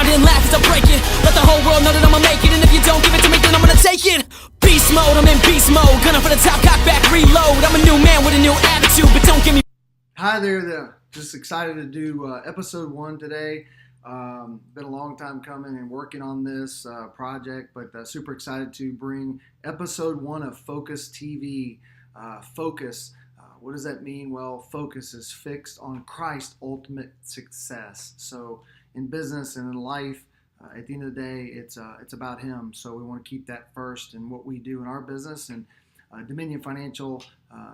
it and laugh as I break it. Let the whole world know that I'ma make it, and if you don't give it to me, then I'm gonna take it. Beast mode, I'm in beast mode. Gunning for the top, cock back, reload. I'm a new man with a new attitude, but don't give me. Hi there. Just excited to do episode 1 today. Been a long time coming and working on this project, but super excited to bring episode 1 of F.O.C.U.S TV. Focus. What does that mean? Well, focus is fixed on Christ's ultimate success. So in business and in life, at the end of the day, it's about Him. So we want to keep that first in what we do in our business. And Dominion Financial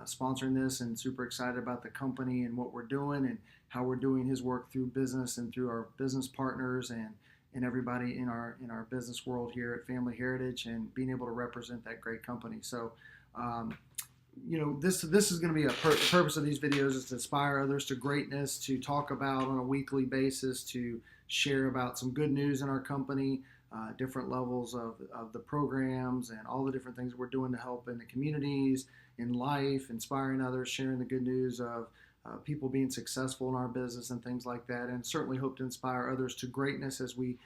sponsoring this, and super excited about the company and what we're doing and how we're doing His work through business and through our business partners and everybody in our business world here at Family Heritage, and being able to represent that great company. So this is going to be the purpose of these videos is to inspire others to greatness, to talk about on a weekly basis, to share about some good news in our company, different levels of the programs and all the different things that we're doing to help in the communities, in life, inspiring others, sharing the good news of people being successful in our business and things like that, and certainly hope to inspire others to greatness as we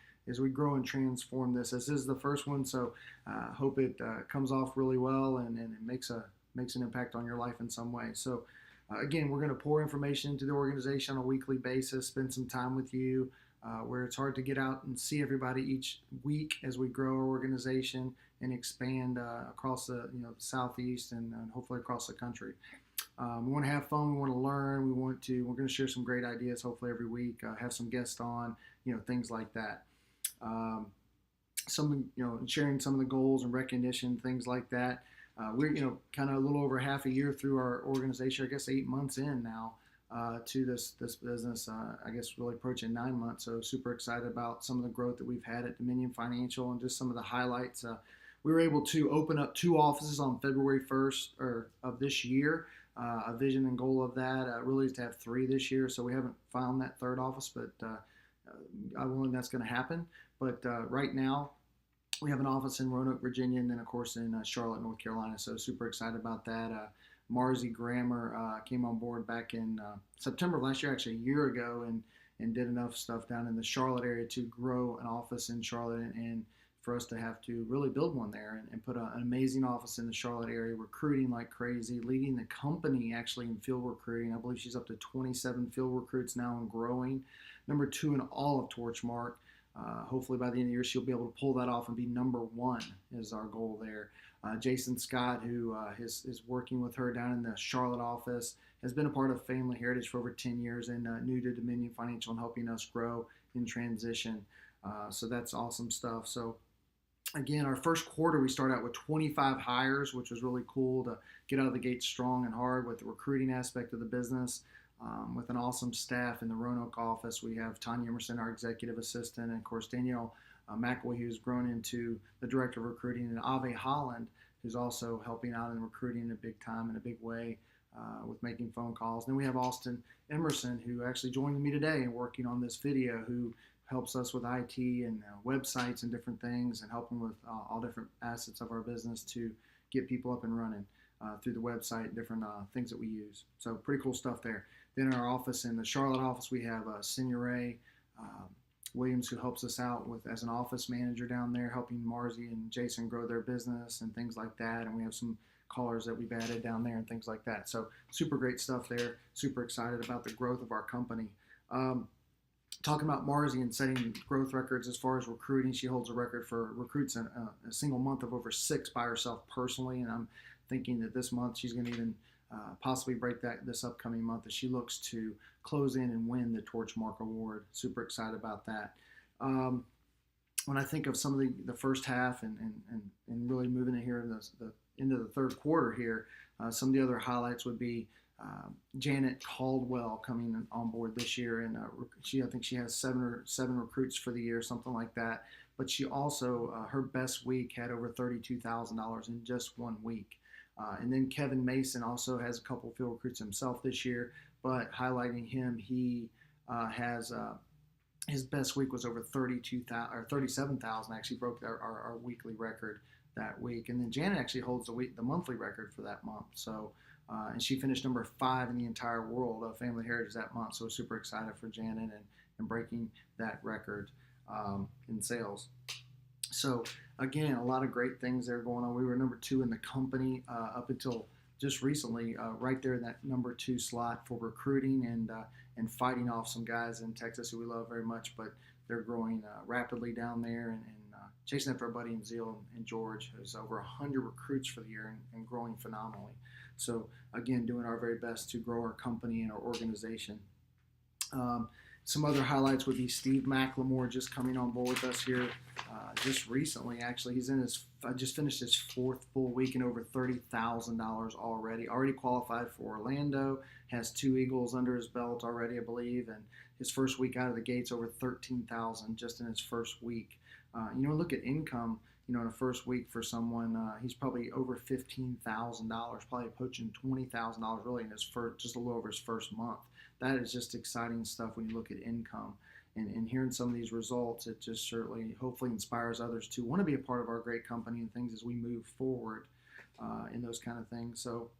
grow and transform this. This is the first one, so hope it comes off really well and it makes an impact on your life in some way. So again, we're going to pour information into the organization on a weekly basis, spend some time with you, where it's hard to get out and see everybody each week as we grow our organization and expand across the Southeast and hopefully across the country. We want to have fun. We want to learn. We're going to share some great ideas hopefully every week. Have some guests on, things like that. Sharing some of the goals and recognition, things like that. We're kind of a little over half a year through our organization. I guess 8 months in now to this business. I guess really approaching 9 months. So super excited about some of the growth that we've had at Dominion Financial and just some of the highlights. We were able to open up 2 offices on February 1st of this year. A vision and goal of that really is to have 3 this year. So we haven't found that 3rd office, but I'm willing that's going to happen. But right now, we have an office in Roanoke, Virginia, and then, of course, in Charlotte, North Carolina. So super excited about that. Marzi Grammer came on board back in September of last year, actually a year ago, and did enough stuff down in the Charlotte area to grow an office in Charlotte and for us to have to really build one there and put an amazing office in the Charlotte area, recruiting like crazy, leading the company actually in field recruiting. I believe she's up to 27 field recruits now and growing. Number 2 in all of Torchmark. Hopefully by the end of the year, she'll be able to pull that off and be number 1 is our goal there. Jason Scott, who is working with her down in the Charlotte office, has been a part of Family Heritage for over 10 years and new to Dominion Financial and helping us grow in transition. So that's awesome stuff. So again, our first quarter, we started out with 25 hires, which was really cool to get out of the gate strong and hard with the recruiting aspect of the business. With an awesome staff in the Roanoke office. We have Tanya Emerson, our executive assistant, and of course Danielle McElwee, who's grown into the director of recruiting, and Ave Holland, who's also helping out in recruiting in a big time, in a big way, with making phone calls. And then we have Austin Emerson, who actually joined me today and working on this video, who helps us with IT and websites and different things, and helping with all different assets of our business to get people up and running through the website and different things that we use. So pretty cool stuff there. Then in our office, in the Charlotte office, we have Senore Williams, who helps us out as an office manager down there, helping Marzi and Jason grow their business and things like that. And we have some callers that we've added down there and things like that. So super great stuff there. Super excited about the growth of our company. Talking about Marzi and setting growth records as far as recruiting, she holds a record for recruits in a single month of over 6 by herself personally. And I'm thinking that this month she's going to even possibly break that this upcoming month as she looks to close in and win the Torchmark Award. Super excited about that. When I think of some of the first half and really moving in here into the 3rd quarter here, some of the other highlights would be Janet Caldwell coming on board this year, and I think she has 7 recruits for the year, something like that. But she also her best week had over $32,000 in just 1 week. And then Kevin Mason also has a couple field recruits himself this year, but highlighting him, he has his best week was over 32,000 or 37,000. Actually broke our weekly record that week. And then Janet actually holds the monthly record for that month. So and she finished number 5 in the entire world of Family Heritage that month. So super excited for Janet and breaking that record. in sales. So again, a lot of great things there going on. We were number 2 in the company up until just recently, right there in that number 2 slot for recruiting and fighting off some guys in Texas who we love very much, but they're growing rapidly down there and chasing after our buddy in Zeal and George, who's over 100 recruits for the year and growing phenomenally. So again, doing our very best to grow our company and our organization. Some other highlights would be Steve McLemore just coming on board with us here just recently. Actually, he's in his just finished his 4th full week and over $30,000 already qualified for Orlando. Has 2 Eagles under his belt already, I believe, and his first week out of the gates over $13,000 just in his first week. Look at income. In a first week for someone, he's probably over $15,000, probably approaching $20,000 really in his first, just a little over his first month. That is just exciting stuff when you look at income. And hearing some of these results, it just certainly, hopefully inspires others to want to be a part of our great company and things as we move forward in those kind of things. So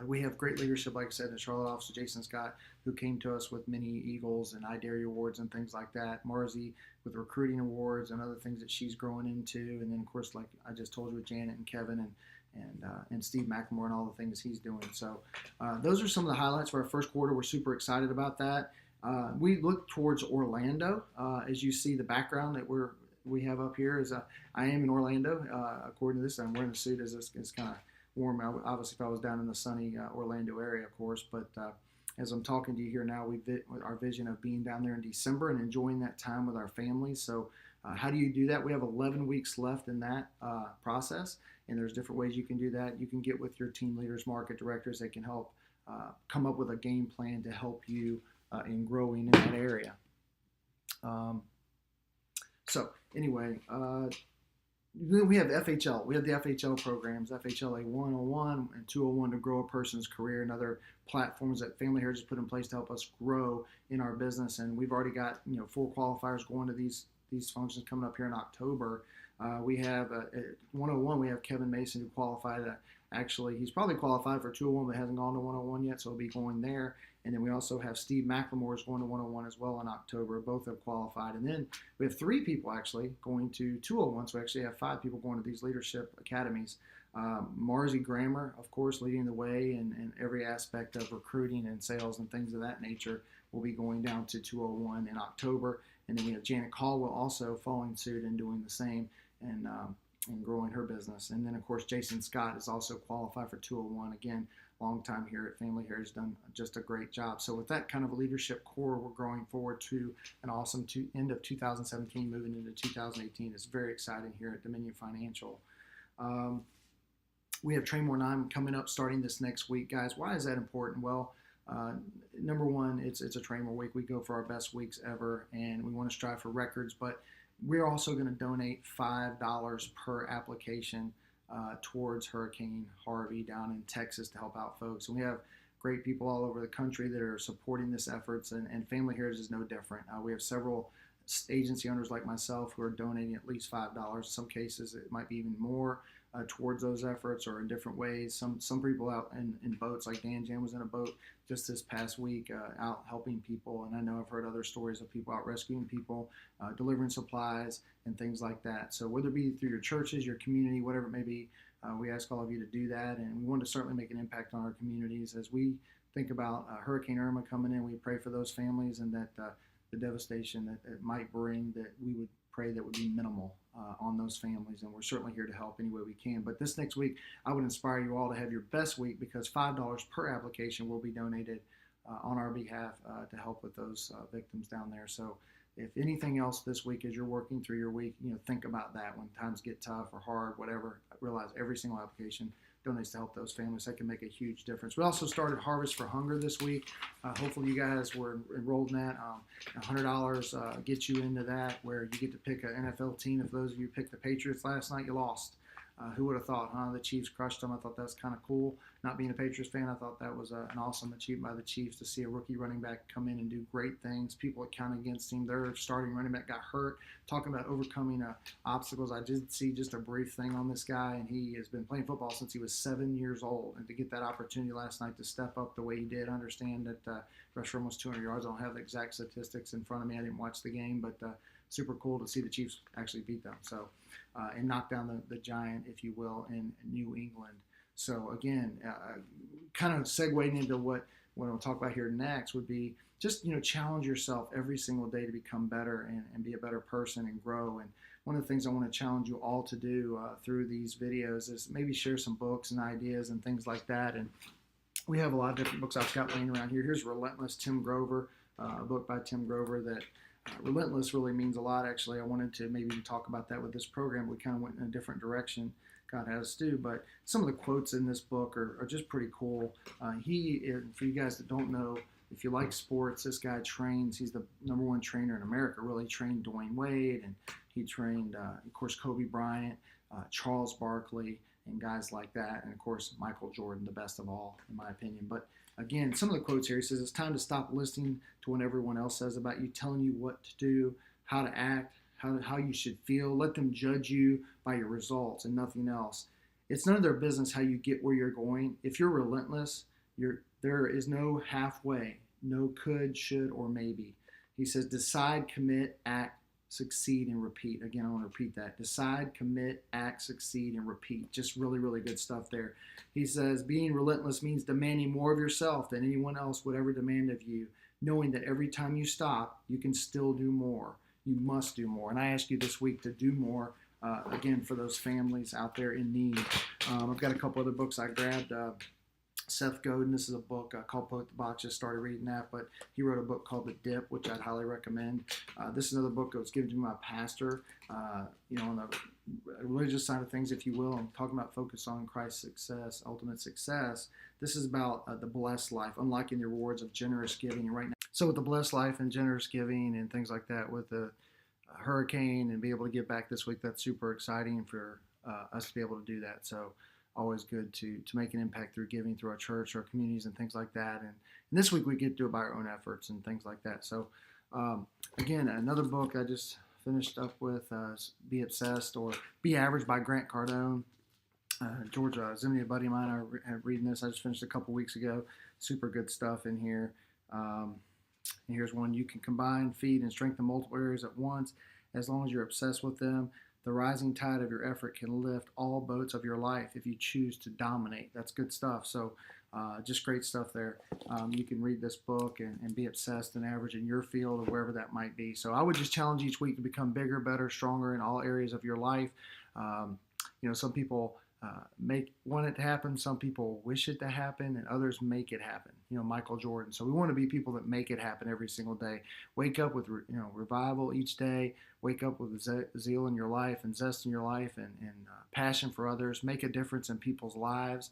we have great leadership, like I said, in the Charlotte office, Jason Scott, who came to us with many Eagles and I Dare You awards and things like that. Marzi with recruiting awards and other things that she's growing into. And then, of course, like I just told you with Janet and Kevin and Steve McLemore and all the things he's doing. So those are some of the highlights for our first quarter. We're super excited about that. We look towards Orlando. As you see the background that we have up here is I am in Orlando. According to this, I'm wearing a suit as it's kind of warm. Obviously, if I was down in the sunny Orlando area, of course. But as I'm talking to you here now, our vision of being down there in December and enjoying that time with our families. So how do you do that? We have 11 weeks left in that process, and there's different ways you can do that. You can get with your team leaders, market directors. They can help come up with a game plan to help you in growing in that area. So anyway, we have FHL. We have the FHL programs, FHLA 101 and 201 to grow a person's career, and other platforms that Family Heritage has put in place to help us grow in our business. And we've already got 4 qualifiers going to these functions coming up here in October. We have at 101. We have Kevin Mason who qualified. Actually, he's probably qualified for 201, but hasn't gone to 101 yet, so he'll be going there. And then we also have Steve McLemore is going to 101 as well in October. Both have qualified. And then we have 3 people actually going to 201. So we actually have 5 people going to these leadership academies. Marzi Grammer, of course, leading the way in every aspect of recruiting and sales and things of that nature, will be going down to 201 in October. And then we have Janet Caldwell also following suit and doing the same and growing her business. And then, of course, Jason Scott is also qualified for 201. Again, long time here at Family Heritage, done just a great job. So with that kind of a leadership core, we're growing forward to an awesome end of 2017, moving into 2018. It's very exciting here at Dominion Financial. We have Train More 9 coming up starting this next week. Guys, why is that important? Well, number one, it's a Train More week. We go for our best weeks ever, and we want to strive for records, but we're also going to donate $5 per application towards Hurricane Harvey down in Texas to help out folks. And we have great people all over the country that are supporting this efforts, and Family Heritage is no different. We have several agency owners like myself who are donating at least $5. In some cases, it might be even more towards those efforts or in different ways. Some people out in boats, like Dan Jan was in a boat just this past week out helping people. And I know I've heard other stories of people out rescuing people, delivering supplies and things like that. So whether it be through your churches, your community, whatever it may be, we ask all of you to do that. And we want to certainly make an impact on our communities as we think about Hurricane Irma coming in. We pray for those families and that the devastation that it might bring, that we would pray that would be minimal on those families, and we're certainly here to help any way we can. But this next week, I would inspire you all to have your best week, because $5 per application will be donated on our behalf to help with those victims down there. So if anything else this week as you're working through your week, think about that when times get tough or hard, whatever. Realize every single application donates to help those families. That can make a huge difference. We also started Harvest for Hunger this week. Hopefully you guys were enrolled in that. $100 gets you into that, where you get to pick an NFL team. If those of you picked the Patriots last night, you lost. Who would have thought, huh? The Chiefs crushed them. I thought that was kind of cool. Not being a Patriots fan, I thought that was an awesome achievement by the Chiefs to see a rookie running back come in and do great things. People that count against him, their starting running back got hurt. Talking about overcoming obstacles, I did see just a brief thing on this guy, and he has been playing football since he was 7 years old. And to get that opportunity last night to step up the way he did, I understand that rushed for almost 200 yards. I don't have the exact statistics in front of me. I didn't watch the game, but super cool to see the Chiefs actually beat them. So and knock down the giant, if you will, in New England. So again, kind of segueing into what I'll talk about here next would be just, challenge yourself every single day to become better and be a better person and grow. And one of the things I want to challenge you all to do through these videos is maybe share some books and ideas and things like that. And we have a lot of different books I've got laying around here. Here's Relentless, Tim Grover, a book by Tim Grover that relentless really means a lot. Actually, I wanted to maybe talk about that with this program. We kind of went in a different direction. God has us do, but some of the quotes in this book are just pretty cool. For you guys that don't know, if you like sports, this guy trains. He's the #1 trainer in America. Really trained Dwayne Wade, and he trained, of course, Kobe Bryant, Charles Barkley, and guys like that, and of course Michael Jordan, the best of all, in my opinion. But again, some of the quotes here, he says, it's time to stop listening to what everyone else says about you, telling you what to do, how to act, how you should feel. Let them judge you by your results and nothing else. It's none of their business how you get where you're going. If you're relentless, there is no halfway, no could, should, or maybe. He says, decide, commit, act, succeed, and repeat. Again, I want to repeat that. Decide, commit, act, succeed, and repeat. Just really, really good stuff there. He says, being relentless means demanding more of yourself than anyone else would ever demand of you, knowing that every time you stop, you can still do more. You must do more. And I ask you this week to do more, again, for those families out there in need. I've got a couple other books I grabbed. Seth Godin, this is a book called Poke the Box. Just started reading that, but he wrote a book called The Dip, which I'd highly recommend. This is another book that was given to me by my pastor, on the religious side of things, if you will. I'm talking about focus on Christ's success, ultimate success. This is about the blessed life, unlocking the rewards of generous giving. And right now, so with the blessed life and generous giving and things like that, with the hurricane and be able to give back this week, that's super exciting for us to be able to do that. So always good to make an impact through giving through our church, our communities, and things like that. And this week we get to do it by our own efforts and things like that. So again, another book I just finished up with, Be Obsessed or Be Average by Grant Cardone. George Zimney, a buddy of mine, I reading this. I just finished a couple weeks ago. Super good stuff in here. And here's one. You can combine, feed, and strengthen multiple areas at once as long as you're obsessed with them. The rising tide of your effort can lift all boats of your life if you choose to dominate. That's good stuff. So just great stuff there. You can read this book and be obsessed and average in your field or wherever that might be. So I would just challenge each week to become bigger, better, stronger in all areas of your life. Some people want it to happen. Some people wish it to happen, and others make it happen. Michael Jordan. So we want to be people that make it happen every single day. Wake up with revival each day. Wake up with zeal in your life and zest in your life and passion for others. Make a difference in people's lives.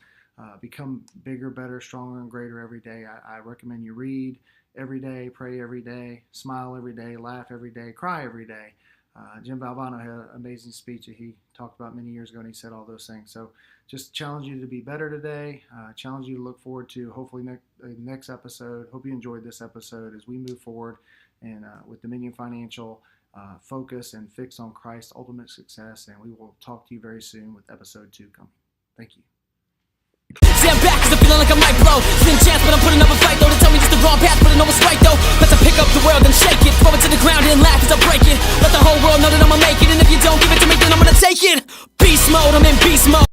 Become bigger, better, stronger, and greater every day. I recommend you read every day, pray every day, smile every day, laugh every day, cry every day. Jim Valvano had an amazing speech that he talked about many years ago, and he said all those things. So just challenge you to be better today. Challenge you to look forward to hopefully next episode. Hope you enjoyed this episode as we move forward and with Dominion Financial, focus and fix on Christ's ultimate success. And we will talk to you very soon with episode 2 coming. Thank you. Stand back cause I'm feeling like I might blow. Thin chance but I'm putting up a fight though. To tell me just the wrong path but I know it's right though. Let's pick up the world and shake it. Throw it to the ground and laugh as I break it. Let the whole world know that I'ma make it. And if you don't give it to me then I'm gonna take it. Beast mode, I'm in beast mode.